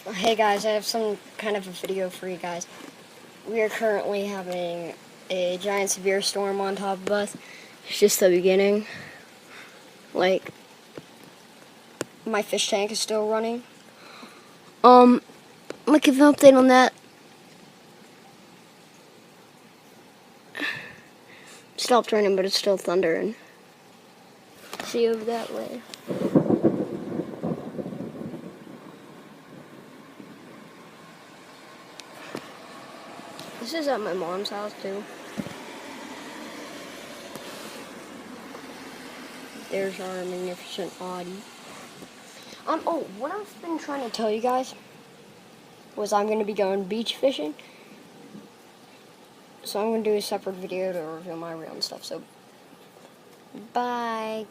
Hey guys, I have some kind of a video for you guys. We are currently having a giant severe storm on top of us. It's just the beginning. Like, my fish tank is still running. I'll give an update on that. Stopped raining, but it's still thundering. See you over that way. This is at my mom's house too. There's our magnificent Audi. Oh, what I've been trying to tell you guys was I'm going to be going beach fishing. So I'm going to do a separate video to reveal my reel and stuff. So, bye.